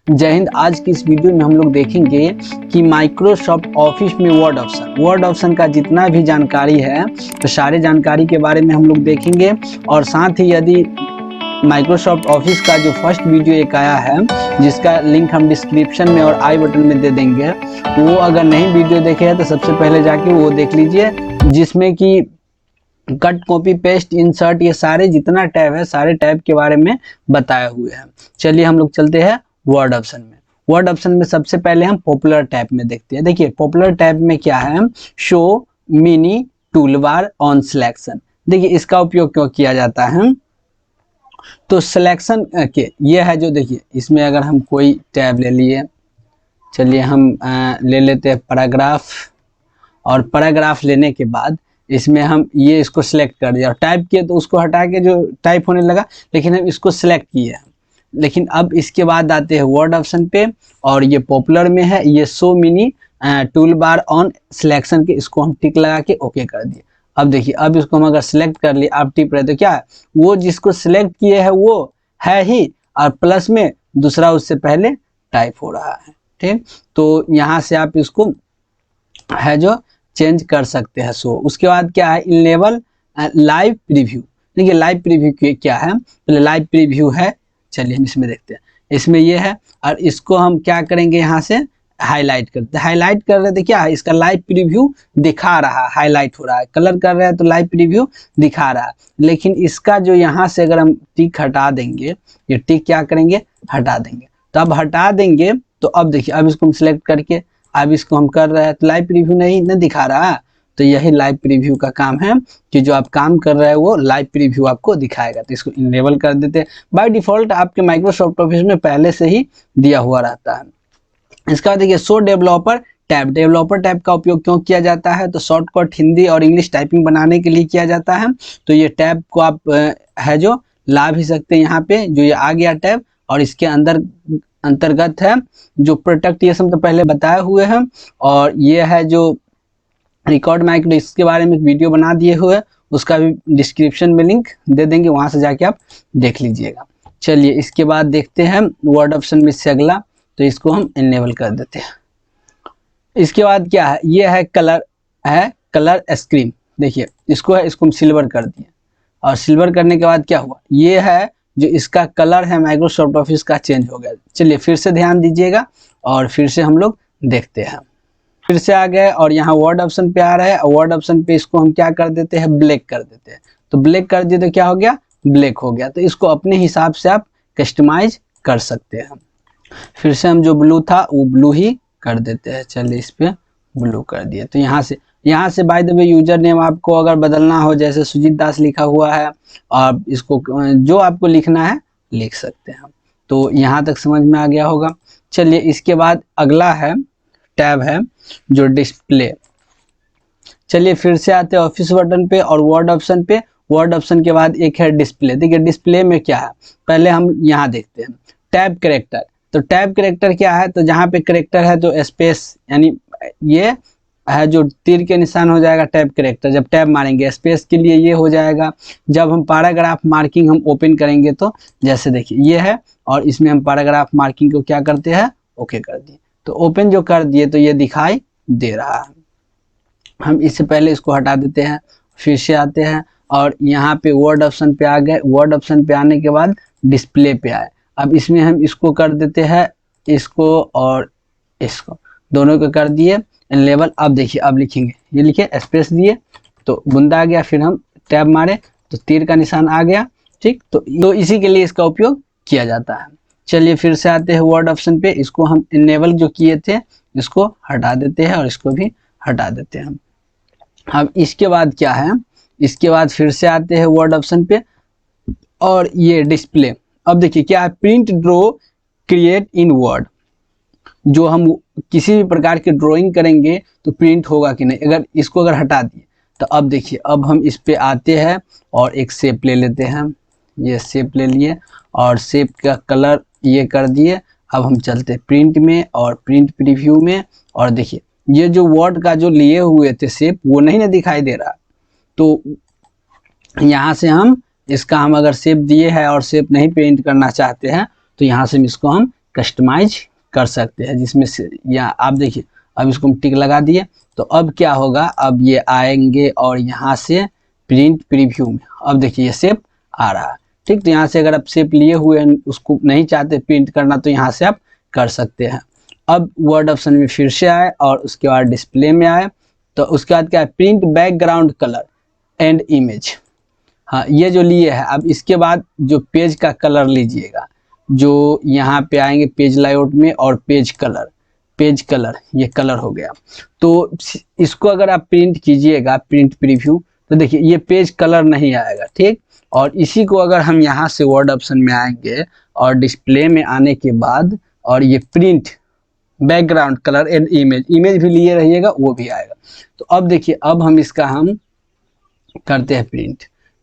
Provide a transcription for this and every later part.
जय हिंद। आज की इस वीडियो में हम लोग देखेंगे कि माइक्रोसॉफ्ट ऑफिस में वर्ड ऑप्शन का जितना भी जानकारी है तो सारे जानकारी के बारे में हम लोग देखेंगे। और साथ ही यदि माइक्रोसॉफ्ट ऑफिस का जो फर्स्ट वीडियो एक आया है जिसका लिंक हम डिस्क्रिप्शन में और आई बटन में दे देंगे, वो अगर नहीं वीडियो देखे हैं तो सबसे पहले जाके वो देख लीजिए, जिसमें कि कट, कॉपी, पेस्ट, इंसर्ट, ये सारे जितना टैब है सारे टैब के बारे में बताए हुए हैं। चलिए हम लोग चलते हैं वर्ड ऑप्शन में। वर्ड ऑप्शन में सबसे पहले हम पॉपुलर टैब में देखते हैं। देखिए पॉपुलर टैब में क्या है, show mini tool bar on selection. देखिए इसका उपयोग क्यों किया जाता है, तो सिलेक्शन के ये है जो, देखिए इसमें अगर हम कोई टैब ले लिए, चलिए हम ले लेते हैं पैराग्राफ, और पैराग्राफ लेने के बाद इसमें हम ये इसको सिलेक्ट कर दिया और टाइप किए तो उसको हटा के जो टाइप होने लगा, लेकिन हम इसको सिलेक्ट किए हैं। लेकिन अब इसके बाद आते हैं वर्ड ऑप्शन पे, और ये पॉपुलर में है, ये show mini tool bar on selection के, इसको हम टिक लगा के ओके कर दिए। अब देखिए अब इसको हम अगर सिलेक्ट कर लिए, आप टिप रहे तो क्या है, वो जिसको सिलेक्ट किए है वो है ही, और प्लस में दूसरा उससे पहले टाइप हो रहा है। ठीक, तो यहाँ से आप इसको है जो चेंज कर सकते हैं। सो उसके बाद क्या है, इनेबल लाइव प्रीव्यू। देखिए लाइव प्रीव्यू क्या है, पहले लाइव प्रीव्यू है, चलिए हम इसमें देखते हैं। इसमें ये है, और इसको हम क्या करेंगे, यहाँ से हाईलाइट करते हैं। हाईलाइट कर रहे थे, क्या है, इसका लाइव प्रीव्यू दिखा रहा है, हाईलाइट हो रहा है, कलर कर रहे हैं तो लाइव प्रीव्यू दिखा रहा है। लेकिन इसका जो यहाँ से अगर हम टिक हटा देंगे, ये टिक क्या करेंगे, हटा देंगे। तो अब हटा देंगे तो अब देखिए, अब इसको हम सिलेक्ट करके अब इसको हम कर रहे हैं तो लाइव प्रीव्यू नहीं दिखा रहा है। तो यही लाइव प्रीव्यू का काम है कि जो आप काम कर रहे हैं वो लाइव प्रीव्यू आपको दिखाएगा। तो इसको इनेबल कर देते हैं। बाय डिफॉल्ट आपके माइक्रोसॉफ्ट ऑफिस में पहले से ही दिया हुआ रहता है। इसका बाद देखिए show developer tab. Developer tab का उपयोग क्यों किया जाता है, तो शॉर्टकट हिंदी और इंग्लिश टाइपिंग बनाने के लिए किया जाता है। तो ये टैब को आप है जो ला भी सकते हैं। यहाँ पे जो ये आ गया टैब, और इसके अंतर्गत है जो प्रोटेक्ट, ये सब तो पहले बताए हुए हैं। और ये है जो रिकॉर्ड माइक्रो, इसके बारे में वीडियो बना दिए हुए, उसका भी डिस्क्रिप्शन में लिंक दे देंगे, वहां से जाके आप देख लीजिएगा। चलिए इसके बाद देखते हैं वर्ड ऑप्शन में से अगला, तो इसको हम इनेबल कर देते हैं। इसके बाद क्या है, ये है कलर स्क्रीन। देखिए इसको हम सिल्वर कर दिए, और सिल्वर करने के बाद क्या हुआ, ये है जो इसका कलर है माइक्रोसॉफ्ट ऑफिस का चेंज हो गया। चलिए फिर से ध्यान दीजिएगा, और फिर से हम लोग देखते हैं। फिर से आ गए और यहाँ वर्ड ऑप्शन पे आ रहा है, और वर्ड ऑप्शन पे इसको हम क्या कर देते हैं, ब्लैक कर देते हैं। तो ब्लैक कर दिए तो क्या हो गया, ब्लैक हो गया। तो इसको अपने हिसाब से आप कस्टमाइज कर सकते हैं। फिर से हम जो ब्लू था वो ब्लू ही कर देते हैं। चलिए इस पे ब्लू कर दिए। तो यहाँ से by the way user name आपको अगर बदलना हो, जैसे सुजीत दास लिखा हुआ है, और इसको जो आपको लिखना है लिख सकते हैं। तो यहाँ तक समझ में आ गया होगा। चलिए इसके बाद अगला है टैब है जो डिस्प्ले। चलिए फिर से आते हैं ऑफिस बटन पे और वर्ड ऑप्शन पे। वर्ड ऑप्शन के बाद एक है डिस्प्ले। देखिए डिस्प्ले में क्या है, पहले हम यहाँ देखते हैं टैब कैरेक्टर। तो टैब कैरेक्टर क्या है, तो जहाँ पे कैरेक्टर है तो स्पेस, यानी ये है जो तीर के निशान हो जाएगा टैब कैरेक्टर। जब टैब मारेंगे स्पेस के लिए ये हो जाएगा। जब हम पैराग्राफ मार्किंग हम ओपन करेंगे तो जैसे देखिए ये है, और इसमें हम पैराग्राफ मार्किंग को क्या करते हैं, ओके कर दिए। तो ओपन जो कर दिए तो ये दिखाई दे रहा है। हम इससे पहले इसको हटा देते हैं, फिर से आते हैं और यहाँ पे वर्ड ऑप्शन पे आ गए। वर्ड ऑप्शन पे आने के बाद डिस्प्ले पे आए। अब इसमें हम इसको कर देते हैं, इसको और इसको दोनों को कर दिए इनेबल। अब देखिए अब लिखेंगे, ये लिखे स्पेस दिए तो बूंदा आ गया, फिर हम टैब मारे तो तीर का निशान आ गया। ठीक, तो इसी के लिए इसका उपयोग किया जाता है। चलिए फिर से आते हैं वर्ड ऑप्शन पे। इसको हम इनेबल जो किए थे इसको हटा देते हैं, और इसको भी हटा देते हैं। अब इसके बाद क्या है, इसके बाद फिर से आते हैं वर्ड ऑप्शन पे, और ये डिस्प्ले। अब देखिए क्या है, print draw create in word. जो हम किसी भी प्रकार की ड्राइंग करेंगे तो प्रिंट होगा कि नहीं, अगर इसको अगर हटा दिए तो अब देखिए अब हम इस पे आते हैं और एक शेप ले लेते हैं। ये शेप ले लिए और शेप का कलर ये कर दिए। अब हम चलते प्रिंट में और प्रिंट प्रीव्यू में, और देखिए ये जो वर्ड का जो लिए हुए थे शेप वो नहीं ना दिखाई दे रहा। तो यहाँ से हम इसका हम अगर शेप दिए हैं और शेप नहीं प्रिंट करना चाहते हैं तो यहाँ से हम इसको हम कस्टमाइज कर सकते हैं, जिसमें से या आप देखिए अब इसको हम टिक लगा दिए। तो अब क्या होगा, अब ये आएंगे और यहाँ से प्रिंट प्रीव्यू में अब देखिए ये शेप आ रहा है। ठीक, तो यहाँ से अगर आप शेप लिए हुए हैं, उसको नहीं चाहते प्रिंट करना, तो यहाँ से आप कर सकते हैं। अब वर्ड ऑप्शन में फिर से आए और उसके बाद डिस्प्ले में आए, तो उसके बाद क्या है, print background colour and image. हाँ, ये जो लिए है, अब इसके बाद जो पेज का कलर लीजिएगा, जो यहाँ पे आएंगे पेज लेआउट में और पेज कलर ये कलर हो गया। तो इसको अगर आप प्रिंट कीजिएगा, प्रिंट प्रीव्यू, तो देखिए ये पेज कलर नहीं आएगा। ठीक, और इसी को अगर हम यहाँ से वर्ड ऑप्शन में आएंगे और डिस्प्ले में आने के बाद और ये print background colour and image भी लिए रहिएगा, वो भी आएगा। तो अब देखिए अब हम इसका हम करते हैं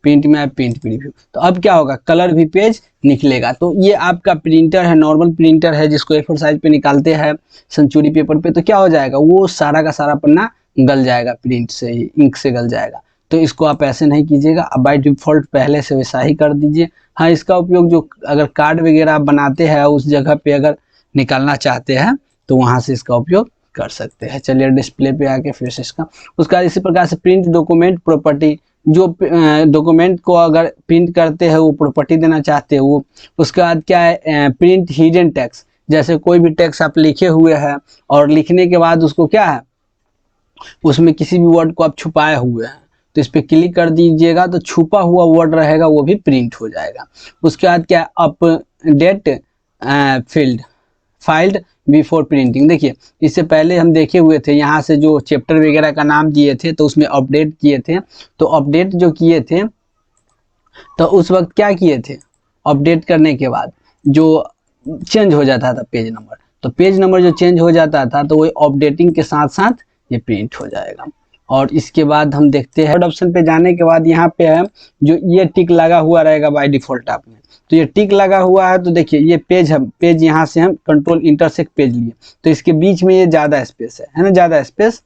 प्रिंट में प्रिंट प्रीव्यू। तो अब क्या होगा, कलर भी पेज निकलेगा। तो ये आपका प्रिंटर है, नॉर्मल प्रिंटर है, जिसको A4 साइज पे निकालते हैं सेंचुरी पेपर पे, तो क्या हो जाएगा, वो सारा का सारा पन्ना गल जाएगा, प्रिंट से ही इंक से गल जाएगा। तो इसको आप ऐसे नहीं कीजिएगा, अब बाय डिफॉल्ट पहले से वैसा ही कर दीजिए। हाँ, इसका उपयोग जो अगर कार्ड वगैरह आप बनाते हैं उस जगह पे अगर निकालना चाहते हैं तो वहाँ से इसका उपयोग कर सकते हैं। चलिए डिस्प्ले पे आके फिर से इसका उसका इसी प्रकार से प्रिंट डॉक्यूमेंट प्रॉपर्टी, जो डॉक्यूमेंट को अगर प्रिंट करते हैं वो प्रॉपर्टी देना चाहते हैं वो। उसके बाद क्या है, प्रिंट हिडन टेक्स्ट, जैसे कोई भी टेक्स्ट आप लिखे हुए हैं और लिखने के बाद उसको क्या है, उसमें किसी भी वर्ड को आप छुपाए हुए हैं, तो इस पर क्लिक कर दीजिएगा तो छुपा हुआ वर्ड रहेगा वो भी प्रिंट हो जाएगा। उसके बाद क्या है, update field filed before printing. देखिए इससे पहले हम देखे हुए थे, यहाँ से जो चैप्टर वगैरह का नाम दिए थे तो उसमें अपडेट किए थे। तो अपडेट जो किए थे तो उस वक्त क्या किए थे, अपडेट करने के बाद जो चेंज हो जाता था पेज नंबर, तो पेज नंबर जो चेंज हो जाता था तो वो अपडेटिंग के साथ साथ ये प्रिंट हो जाएगा। और इसके बाद हम देखते हैं वर्ड ऑप्शन पे जाने के बाद यहाँ पे है जो ये टिक लगा हुआ रहेगा बाय डिफॉल्ट आप में, तो ये टिक लगा हुआ है। तो देखिए ये पेज यहाँ से हम कंट्रोल इंटरसेक्ट पेज लिए, तो इसके बीच में ये ज़्यादा स्पेस है ना, ज़्यादा स्पेस,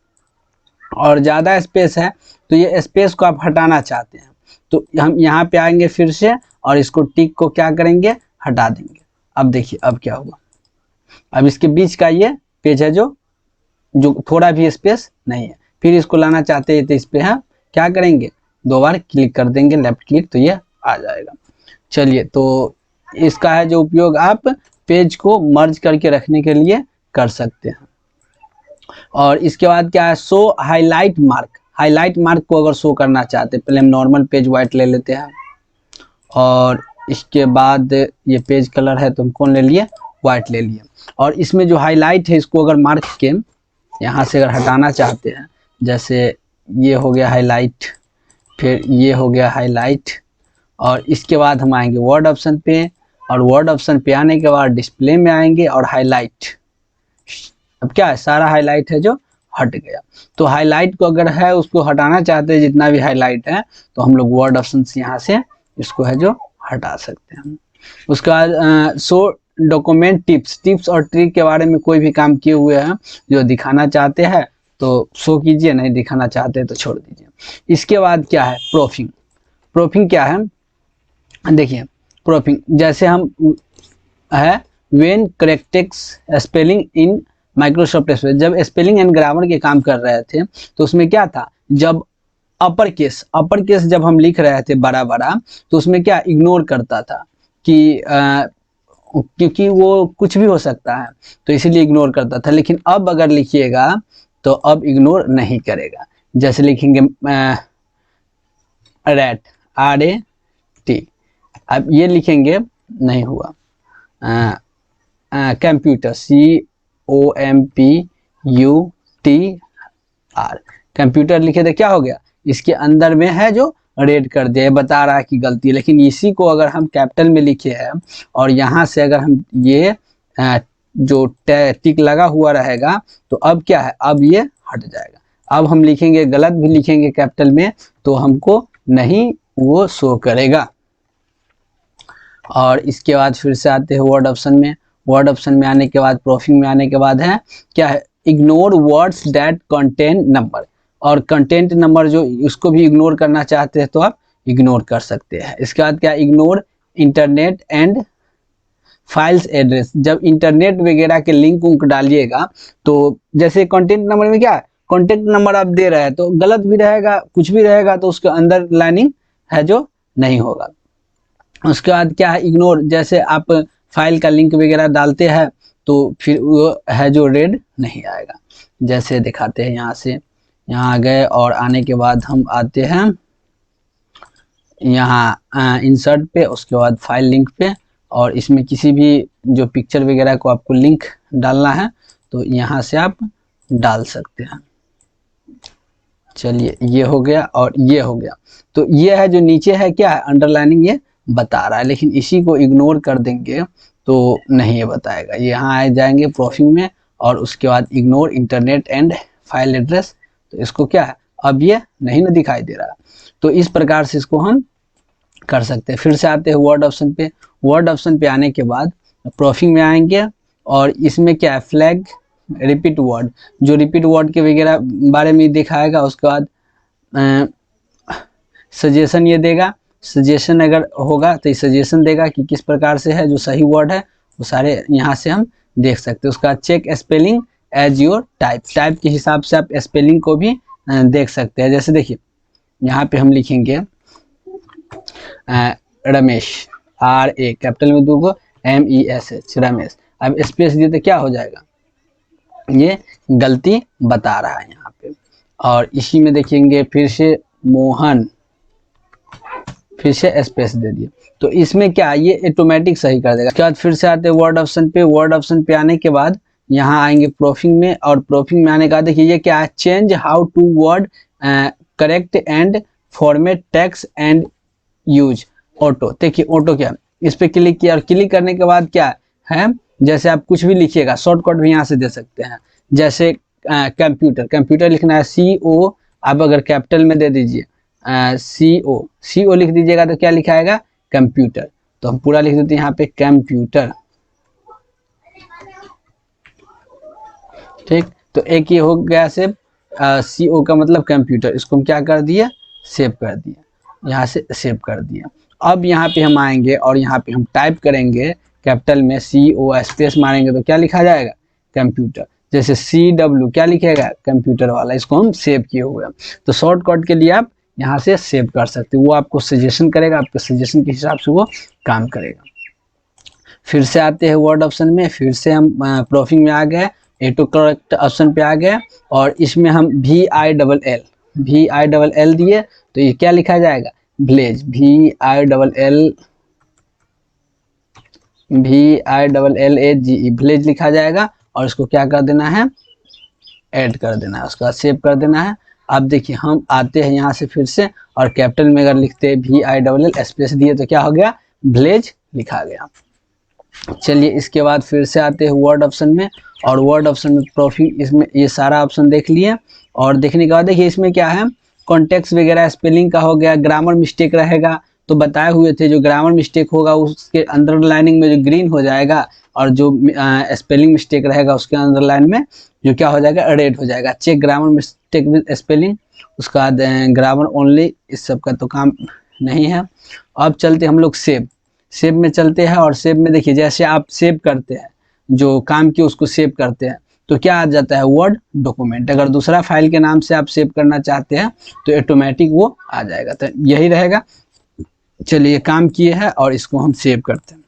और ज़्यादा स्पेस है तो ये स्पेस को आप हटाना चाहते हैं, तो हम यहाँ पे आएंगे फिर से और इसको टिक को क्या करेंगे, हटा देंगे। अब देखिए अब क्या होगा, अब इसके बीच का ये पेज है जो थोड़ा भी स्पेस नहीं है। फिर इसको लाना चाहते हैं तो इस पे हम क्या करेंगे, दो बार क्लिक कर देंगे लेफ्ट क्लिक, तो ये आ जाएगा। चलिए, तो इसका है जो उपयोग आप पेज को मर्ज करके रखने के लिए कर सकते हैं। और इसके बाद क्या है, show highlight mark. Highlight mark को अगर शो करना चाहते हैं, पहले हम नॉर्मल पेज वाइट ले लेते हैं और इसके बाद ये पेज कलर है तो हम कौन ले लिए, वाइट ले लिए। और इसमें जो हाईलाइट है इसको अगर मार्क के यहाँ से अगर हटाना चाहते हैं, जैसे ये हो गया हाईलाइट, फिर ये हो गया हाईलाइट, और इसके बाद हम आएंगे वर्ड ऑप्शन पे, और वर्ड ऑप्शन पे आने के बाद डिस्प्ले में आएंगे और हाईलाइट। अब क्या है, सारा हाईलाइट है जो हट गया। तो हाईलाइट को अगर है उसको हटाना चाहते हैं, जितना भी हाईलाइट है, तो हम लोग वर्ड ऑप्शन से यहाँ से इसको है जो हटा सकते हैं। उसके बाद शो डॉक्यूमेंट टिप्स और ट्रिक के बारे में कोई भी काम किए हुए हैं जो दिखाना चाहते हैं तो शो कीजिए, नहीं दिखाना चाहते तो छोड़ दीजिए। इसके बाद क्या है, प्रूफिंग। प्रूफिंग क्या है, देखिए प्रूफिंग जैसे हम है when corrects spelling in Microsoft Excel, जब स्पेलिंग एंड ग्रामर के काम कर रहे थे तो उसमें क्या था, जब अपर केस जब हम लिख रहे थे बड़ा बड़ा, तो उसमें क्या इग्नोर करता था कि क्योंकि वो कुछ भी हो सकता है तो इसीलिए इग्नोर करता था। लेकिन अब अगर लिखिएगा तो अब इग्नोर नहीं करेगा। जैसे लिखेंगे रैट RAT, अब ये लिखेंगे नहीं हुआ, कंप्यूटर COMPUTR, कंप्यूटर लिखे तो क्या हो गया, इसके अंदर में है जो रेड कर दिया, बता रहा है कि गलती है। लेकिन इसी को अगर हम कैपिटल में लिखे हैं और यहाँ से अगर हम ये जो टिक लगा हुआ रहेगा तो अब क्या है, अब ये हट जाएगा। अब हम लिखेंगे, गलत भी लिखेंगे कैपिटल में तो हमको नहीं वो शो करेगा। और इसके बाद फिर से आते हैं वर्ड ऑप्शन में। वर्ड ऑप्शन में आने के बाद प्रूफिंग में आने के बाद है क्या है, ignore words that contain number, और कंटेंट नंबर जो उसको भी इग्नोर करना चाहते हैं तो आप इग्नोर कर सकते हैं। इसके बाद क्या, ignore internet and files address, जब इंटरनेट वगैरह के लिंक उंक डालिएगा तो जैसे कंटेंट नंबर में क्या है, कॉन्टेक्ट नंबर आप दे रहे हैं तो गलत भी रहेगा, कुछ भी रहेगा तो उसके अंदर लाइनिंग है जो नहीं होगा। उसके बाद क्या है, इग्नोर, जैसे आप फाइल का लिंक वगैरह डालते हैं तो फिर वो है जो रेड नहीं आएगा। जैसे दिखाते हैं, यहाँ से यहाँ आ गए और आने के बाद हम आते हैं यहाँ इंसर्ट पे, उसके बाद फाइल लिंक पे, और इसमें किसी भी जो पिक्चर वगैरह को आपको लिंक डालना है तो यहाँ से आप डाल सकते हैं। चलिए ये हो गया और ये हो गया। तो ये है जो नीचे है क्या है, अंडरलाइनिंग ये बता रहा है, लेकिन इसी को इग्नोर कर देंगे तो नहीं ये बताएगा। यहाँ आ जाएंगे प्रोफिंग में और उसके बाद ignore internet and file address, तो इसको क्या है, अब ये नहीं ना दिखाई दे रहा। तो इस प्रकार से इसको हम कर सकते हैं। फिर से आते हैं वर्ड ऑप्शन पे। वर्ड ऑप्शन पे आने के बाद प्रोफिंग में आएंगे और इसमें क्या है, फ्लैग रिपीट वर्ड, जो रिपीट वर्ड के वगैरह बारे में दिखाएगा। उसके बाद सजेशन ये देगा, सजेशन अगर होगा तो सजेशन देगा कि किस प्रकार से है, जो सही वर्ड है वो सारे यहाँ से हम देख सकते हैं। उसका check spelling as your type, type के हिसाब से आप स्पेलिंग को भी देख सकते हैं। जैसे देखिए यहाँ पे हम लिखेंगे रमेश, RA कैपिटल में 2 गो MESH रमेश, अब स्पेस दिए तो क्या हो जाएगा, ये गलती बता रहा है यहाँ पे। और इसी में देखेंगे फिर से मोहन, फिर से स्पेस दे दिए, तो इसमें क्या ये ऑटोमेटिक सही कर देगा। उसके बाद फिर से आते हैं वर्ड ऑप्शन पे। वर्ड ऑप्शन पे आने के बाद यहाँ आएंगे प्रोफिंग में, और प्रोफिंग में आने के बाद देखिए ये क्या है, change how to word correct and format text and use auto. देखिए ऑटो क्या है, इस पे क्लिक किया और क्लिक करने के बाद क्या है, जैसे आप कुछ भी लिखिएगा शॉर्टकट भी यहाँ से दे सकते हैं। जैसे कंप्यूटर, कंप्यूटर लिखना है CO, आप अगर कैपिटल में दे दीजिए CO लिख दीजिएगा तो क्या लिखाएगा, कंप्यूटर। तो हम पूरा लिख देते हैं यहाँ पे कंप्यूटर, ठीक। तो एक ये हो गया सेव, CO का मतलब कंप्यूटर, इसको हम क्या कर दिए, सेव कर दिए, यहाँ से सेव कर दिया। अब यहाँ पे हम आएंगे और यहाँ पे हम टाइप करेंगे कैपिटल में CO, स्पेस मारेंगे तो क्या लिखा जाएगा, कंप्यूटर। जैसे CW क्या लिखेगा, कंप्यूटर वाला, इसको हम सेव किए हुए हैं। तो शॉर्टकट के लिए आप यहाँ से सेव कर सकते हो, वो आपको सजेशन करेगा, आपके सजेशन के हिसाब से वो काम करेगा। फिर से आते हैं वर्ड ऑप्शन में, फिर से हम प्रोफिंग में आ गए, ऑटो करेक्ट ऑप्शन पे आ गए और इसमें हम VILL दिए तो ये क्या लिखा जाएगा, विलेज, VILLAGE विलेज लिखा जाएगा। और इसको क्या कर देना है, ऐड कर देना है, उसका सेव कर देना है। अब देखिए हम आते हैं यहाँ से फिर से और कैपिटल में अगर लिखते हैं VILL स्पेस दिए तो क्या हो गया, विलेज लिखा गया। चलिए इसके बाद फिर से आते हैं वर्ड ऑप्शन में, और वर्ड ऑप्शन में प्रोफिंग, इसमें ये सारा ऑप्शन देख लिए। और देखने के बाद देखिए इसमें क्या है, कॉन्टेक्स्ट वगैरह स्पेलिंग का हो गया, ग्रामर मिस्टेक रहेगा तो बताए हुए थे, जो ग्रामर मिस्टेक होगा उसके अंडरलाइनिंग में जो ग्रीन हो जाएगा, और जो स्पेलिंग मिस्टेक रहेगा उसके अंडरलाइन में जो क्या हो जाएगा, रेड हो जाएगा। Check grammar mistake with spelling, उसके बाद ग्रामर ओनली, इस सब का तो काम नहीं है। अब चलते हम लोग सेव में चलते हैं, और सेव में देखिए जैसे आप सेव करते हैं, जो काम किए उसको सेव करते हैं तो क्या आ जाता है, वर्ड डॉक्यूमेंट। अगर दूसरा फाइल के नाम से आप सेव करना चाहते हैं तो ऑटोमेटिक वो आ जाएगा, तो यही रहेगा। चलिए काम किए हैं और इसको हम सेव करते हैं।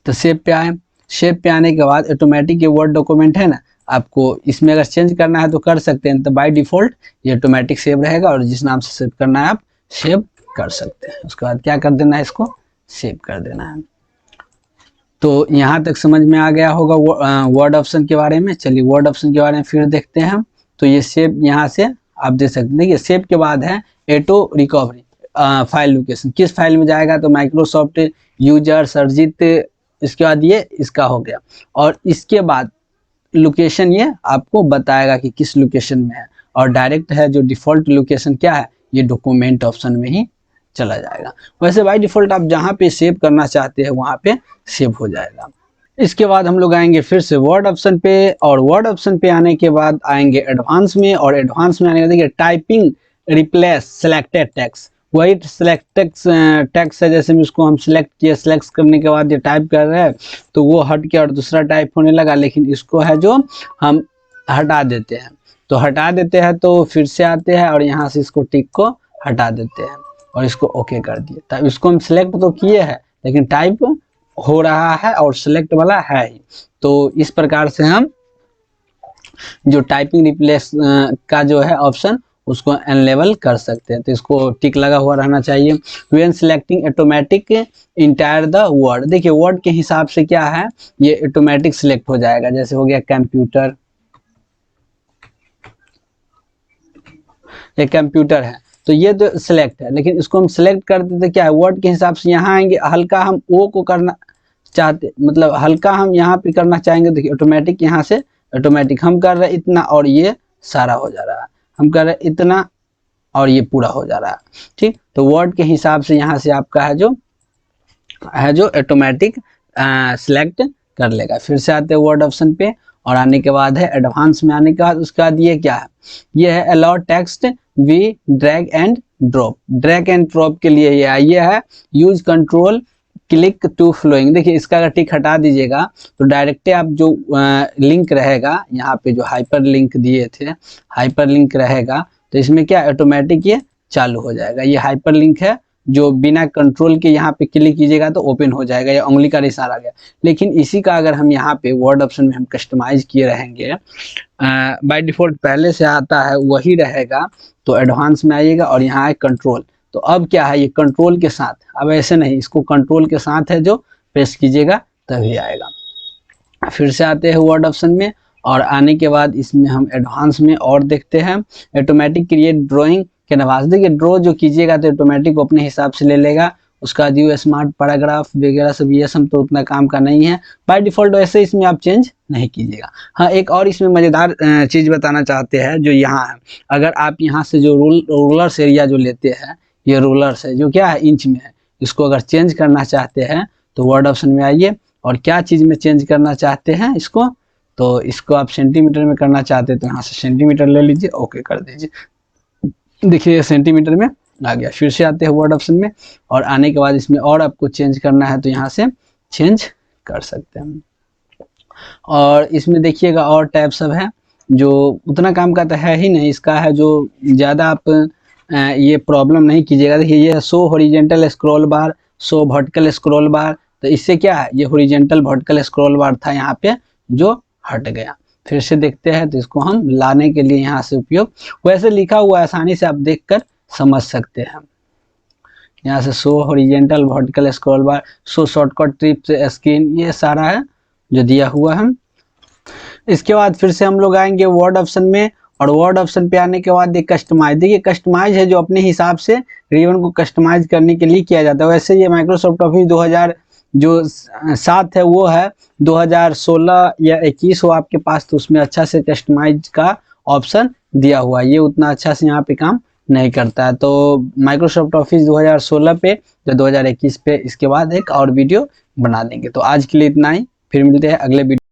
तो सेव पे आए, सेव पे आने के बाद ऑटोमेटिक ये वर्ड डॉक्यूमेंट है ना, आपको इसमें अगर चेंज करना है तो कर सकते हैं, तो बाय डिफॉल्ट ये ऑटोमेटिक सेव रहेगा, और जिस नाम से सेव करना है आप सेव कर सकते हैं। उसके बाद क्या कर देना है, इसको सेव कर देना है। तो यहाँ तक समझ में आ गया होगा वर्ड ऑप्शन के बारे में। चलिए वर्ड ऑप्शन के बारे में फिर देखते हैं। तो ये सेव यहाँ से आप देख सकते हैं, देखिए सेव के बाद है ऑटो रिकवरी फाइल लोकेशन, किस फाइल में जाएगा, तो माइक्रोसॉफ्ट यूजर सर्जित, इसके बाद ये इसका हो गया, और इसके बाद लोकेशन ये आपको बताएगा कि किस लोकेशन में है, और डायरेक्ट है जो डिफॉल्ट लोकेशन क्या है, ये डॉक्यूमेंट ऑप्शन में ही चला जाएगा। वैसे बाय डिफॉल्ट आप जहाँ पे सेव करना चाहते हैं वहाँ पे सेव हो जाएगा। इसके बाद हम लोग आएंगे फिर से वर्ड ऑप्शन पे, और वर्ड ऑप्शन पे आने के बाद आएंगे एडवांस में, और एडवांस में आने के बाद देखिए टाइपिंग रिप्लेस सेलेक्टेड टेक्स्ट, वही सिलेक्ट टेक्स्ट है, जैसे इसको हम सिलेक्ट किए, सिलेक्ट करने के बाद ये टाइप कर रहे हैं तो वो हट के और दूसरा टाइप होने लगा, लेकिन इसको है जो हम हटा देते हैं। तो हटा देते हैं तो फिर से आते हैं और यहाँ से इसको टिक को हटा देते हैं और इसको ओके कर दिए। तब इसको हम सिलेक्ट तो किए हैं लेकिन टाइप हो रहा है और सिलेक्ट वाला है ही। तो इस प्रकार से हम जो टाइपिंग रिप्लेस का जो है ऑप्शन उसको एनलेबल कर सकते हैं। तो इसको टिक लगा हुआ रहना चाहिए। When selecting automatic entire the word, देखिए वर्ड के हिसाब से क्या है ये ऑटोमेटिक सिलेक्ट हो जाएगा। जैसे हो गया कंप्यूटर, ये कंप्यूटर है तो ये तो सिलेक्ट है, लेकिन इसको हम सिलेक्ट कर देते क्या है वर्ड के हिसाब से यहाँ आएंगे, हल्का हम ओ को करना चाहते, मतलब हल्का हम यहाँ पे करना चाहेंगे, देखिए ऑटोमेटिक यहाँ से ऑटोमेटिक हम कर रहे हैं इतना और ये सारा हो जा रहा है, हम कर रहे हैं इतना और ये पूरा हो जा रहा है। ठीक, तो वर्ड के हिसाब से यहाँ से आपका है जो ऑटोमेटिक सिलेक्ट कर लेगा। फिर से आते हैं वर्ड ऑप्शन पे और आने के बाद है एडवांस में आने के बाद उसके बाद ये क्या है, ये है allow text we drag and drop. Drag and drop के लिए ये है use control click to flowing. देखिए इसका अगर टिक हटा दीजिएगा तो डायरेक्ट आप जो लिंक रहेगा यहाँ पे जो हाइपर लिंक दिए थे, हाइपर लिंक रहेगा तो इसमें क्या ऑटोमेटिक ये चालू हो जाएगा। ये हाइपर लिंक है जो बिना कंट्रोल के यहाँ पे क्लिक कीजिएगा तो ओपन हो जाएगा, या उंगली का इशारा आ गया। लेकिन इसी का अगर हम यहाँ पे वर्ड ऑप्शन में हम कस्टमाइज किए रहेंगे, बाय डिफॉल्ट पहले से आता है वही रहेगा, तो एडवांस में आइएगा और यहाँ है कंट्रोल। तो अब क्या है ये कंट्रोल के साथ, अब ऐसे नहीं, इसको कंट्रोल के साथ है जो प्रेस कीजिएगा तभी आएगा। फिर से आते हैं वर्ड ऑप्शन में और आने के बाद इसमें हम एडवांस में और देखते हैं ऑटोमेटिक क्रिएट ड्राइंग कैनवास। देखिए ड्रॉ जो कीजिएगा तो ऑटोमेटिक अपने हिसाब से ले लेगा, उसका जो स्मार्ट पैराग्राफ वगैरह सब ये सब तो उतना काम का नहीं है बाय डिफॉल्ट, वैसे इसमें आप चेंज नहीं कीजिएगा। हाँ एक और इसमें मज़ेदार चीज़ बताना चाहते हैं जो यहाँ है, अगर आप यहाँ से जो रूलर्स एरिया जो लेते हैं, ये रूलर्स है जो क्या है इंच में है, इसको अगर चेंज करना चाहते हैं तो वर्ड ऑप्शन में आइए और क्या चीज़ में चेंज करना चाहते हैं इसको, तो इसको आप सेंटीमीटर में करना चाहते हैं तो यहाँ से सेंटीमीटर ले लीजिए, ओके कर दीजिए। देखिए सेंटीमीटर में आ गया। फिर से आते हैं वर्ड ऑप्शन में और आने के बाद इसमें और आपको चेंज करना है तो यहाँ से चेंज कर सकते हैं। और इसमें देखिएगा और टैब सब है जो उतना काम का तो है ही नहीं, इसका है जो ज़्यादा आप ये प्रॉब्लम नहीं कीजिएगा। देखिए ये शो हॉरिजेंटल स्क्रॉल बार, शो वर्टिकल स्क्रॉल बार, तो इससे क्या है ये हॉरिजेंटल वर्टिकल स्क्रॉल बार था यहाँ पे जो हट गया। फिर से देखते हैं तो इसको हम लाने के लिए यहाँ से उपयोग, वैसे लिखा हुआ आसानी से आप देखकर समझ सकते हैं। यहाँ से शो हॉरिजेंटल वर्टिकल स्क्रॉल बार, शो शॉर्टकट ट्रिप्स स्क्रीन, ये सारा है जो दिया हुआ है। इसके बाद फिर से हम लोग आएंगे वर्ड ऑप्शन में और वर्ड ऑप्शन पे आने के बाद एक कस्टमाइज, देखिए कस्टमाइज है जो अपने हिसाब से रिबन को कस्टमाइज करने के लिए किया जाता है। वैसे ये माइक्रोसॉफ्ट ऑफिस 2007 है वो है 2016 या 21 हो आपके पास, तो उसमें अच्छा से कस्टमाइज का ऑप्शन दिया हुआ है, ये उतना अच्छा से यहाँ पे काम नहीं करता है। तो माइक्रोसॉफ्ट ऑफिस 2016 पे या 2021 पे इसके बाद एक और वीडियो बना देंगे। तो आज के लिए इतना ही, फिर मिलते हैं अगले वीडियो।